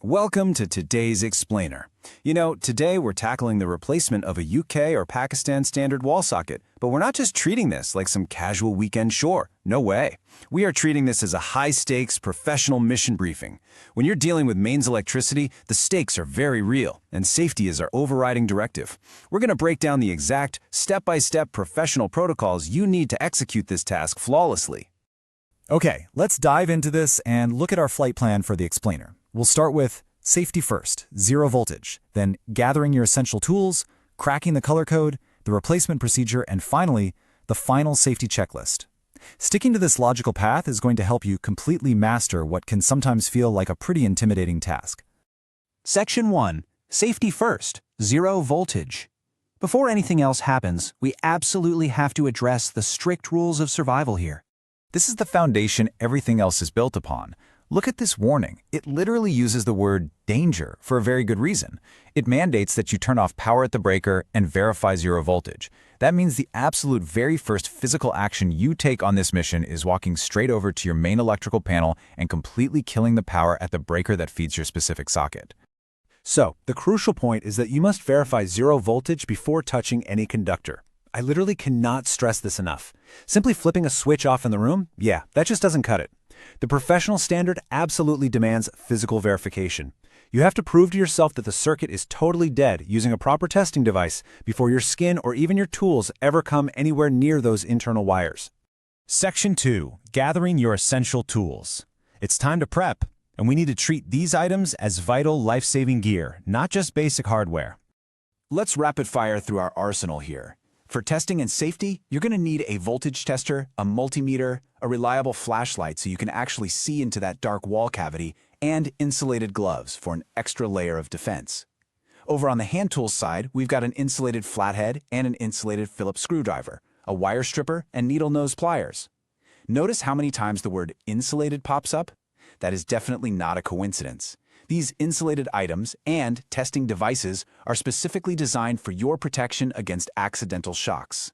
Welcome to today's Explainer. Today we're tackling the replacement of a UK or Pakistan standard wall socket, but we're not just treating this like some casual weekend chore. No way. We are treating this as a high-stakes, professional mission briefing. When you're dealing with mains electricity, the stakes are very real, and safety is our overriding directive. We're going to break down the exact, step-by-step professional protocols you need to execute this task flawlessly. Okay, let's dive into this and look at our flight plan for the Explainer. We'll start with safety first, zero voltage, then gathering your essential tools, cracking the color code, the replacement procedure, and finally, the final safety checklist. Sticking to this logical path is going to help you completely master what can sometimes feel like a pretty intimidating task. Section 1. Safety first, zero voltage. Before anything else happens, we absolutely have to address the strict rules of survival here. This is the foundation everything else is built upon. Look at this warning. It literally uses the word danger for a very good reason. It mandates that you turn off power at the breaker and verify zero voltage. That means the absolute very first physical action you take on this mission is walking straight over to your main electrical panel and completely killing the power at the breaker that feeds your specific socket. So, the crucial point is that you must verify zero voltage before touching any conductor. I literally cannot stress this enough. Simply flipping a switch off in the room, that just doesn't cut it. The professional standard absolutely demands physical verification. You have to prove to yourself that the circuit is totally dead using a proper testing device before your skin or even your tools ever come anywhere near those internal wires. Section 2. Gathering your essential tools. It's time to prep, and we need to treat these items as vital life-saving gear, not just basic hardware. Let's rapid fire through our arsenal here. For testing and safety, you're going to need a voltage tester, a multimeter, a reliable flashlight so you can actually see into that dark wall cavity, and insulated gloves for an extra layer of defense. Over on the hand tools side, we've got an insulated flathead and an insulated Phillips screwdriver, a wire stripper, and needle nose pliers. Notice how many times the word insulated pops up? That is definitely not a coincidence. These insulated items and testing devices are specifically designed for your protection against accidental shocks.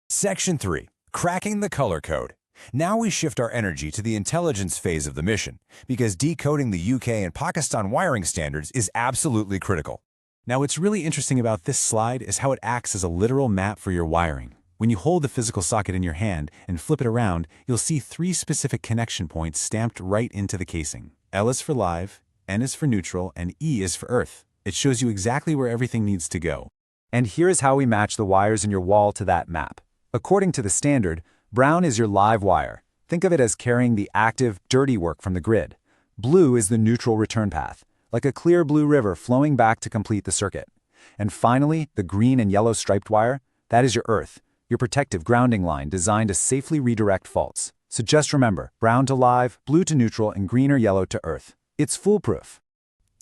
Section 3. Cracking the color code. Now we shift our energy to the intelligence phase of the mission, because decoding the UK and Pakistan wiring standards is absolutely critical. Now, what's really interesting about this slide is how it acts as a literal map for your wiring. When you hold the physical socket in your hand and flip it around, you'll see 3 specific connection points stamped right into the casing. L is for live, N is for neutral, and E is for earth. It shows you exactly where everything needs to go. And here's how we match the wires in your wall to that map. According to the standard, brown is your live wire. Think of it as carrying the active, dirty work from the grid. Blue is the neutral return path, like a clear blue river flowing back to complete the circuit. And finally, the green and yellow striped wire, that is your earth, your protective grounding line designed to safely redirect faults. So just remember, brown to live, blue to neutral, and green or yellow to earth. It's foolproof.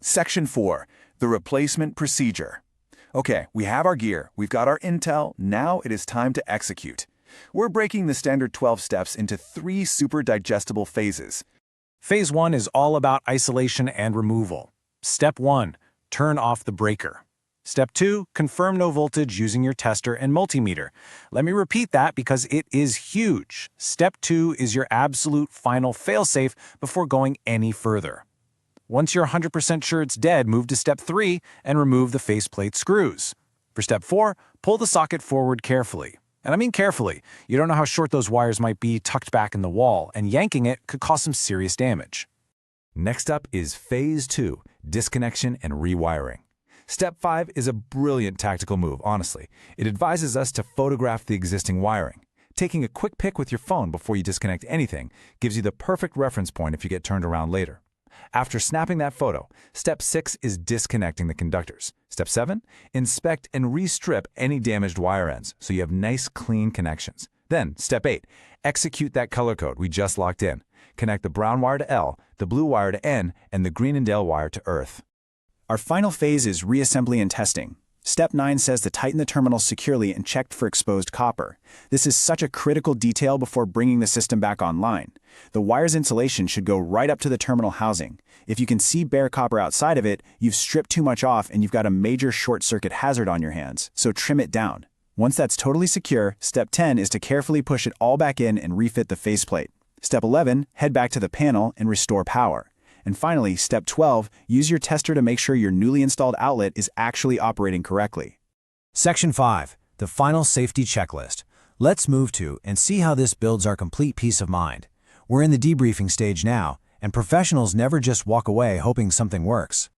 Section 4. The replacement procedure. Okay, we have our gear, we've got our intel, now it is time to execute. We're breaking the standard 12 steps into 3 super digestible phases. Phase 1 is all about isolation and removal. Step 1. Turn off the breaker. Step 2. Confirm no voltage using your tester and multimeter. Let me repeat that because it is huge. Step 2 is your absolute final failsafe before going any further. Once you're 100% sure it's dead, move to Step 3 and remove the faceplate screws. For Step 4, pull the socket forward carefully. And I mean carefully. You don't know how short those wires might be tucked back in the wall, and yanking it could cause some serious damage. Next up is Phase 2, disconnection and rewiring. Step 5 is a brilliant tactical move, honestly. It advises us to photograph the existing wiring. Taking a quick pic with your phone before you disconnect anything gives you the perfect reference point if you get turned around later. After snapping that photo, Step 6 is disconnecting the conductors. Step 7, inspect and re-strip any damaged wire ends so you have nice, clean connections. Then, Step 8, execute that color code we just locked in. Connect the brown wire to L, the blue wire to N, and the green and L wire to earth. Our final phase is reassembly and testing. Step 9 says to tighten the terminals securely and check for exposed copper. This is such a critical detail before bringing the system back online. The wire's insulation should go right up to the terminal housing. If you can see bare copper outside of it, you've stripped too much off and you've got a major short-circuit hazard on your hands, so trim it down. Once that's totally secure, Step 10 is to carefully push it all back in and refit the faceplate. Step 11, head back to the panel and restore power. And finally, step 12, use your tester to make sure your newly installed outlet is actually operating correctly. Section 5, the final safety checklist. Let's move to and see how this builds our complete peace of mind. We're in the debriefing stage now, and professionals never just walk away hoping something works.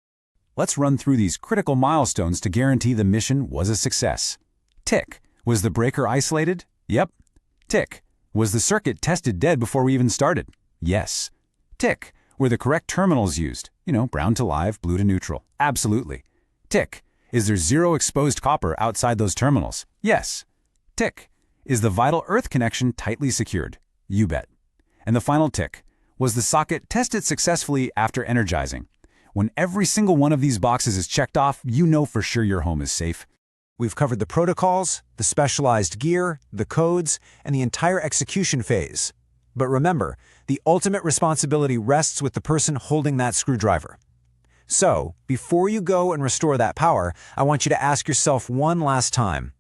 Let's run through these critical milestones to guarantee the mission was a success. Tick. Was the breaker isolated? Yep. Tick. Was the circuit tested dead before we even started? Yes. Tick. Were the correct terminals used? Brown to live, blue to neutral. Absolutely. Tick. Is there zero exposed copper outside those terminals? Yes. Tick. Is the vital earth connection tightly secured? You bet. And the final tick. Was the socket tested successfully after energizing? When every single one of these boxes is checked off, you know for sure your home is safe. We've covered the protocols, the specialized gear, the codes, and the entire execution phase. But remember, the ultimate responsibility rests with the person holding that screwdriver. So, before you go and restore that power, I want you to ask yourself one last time.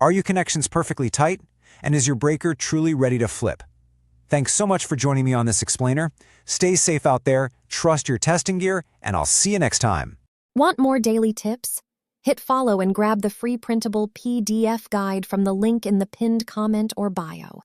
Are your connections perfectly tight? And is your breaker truly ready to flip? Thanks so much for joining me on this explainer. Stay safe out there, trust your testing gear, and I'll see you next time. Want more daily tips? Hit follow and grab the free printable PDF guide from the link in the pinned comment or bio.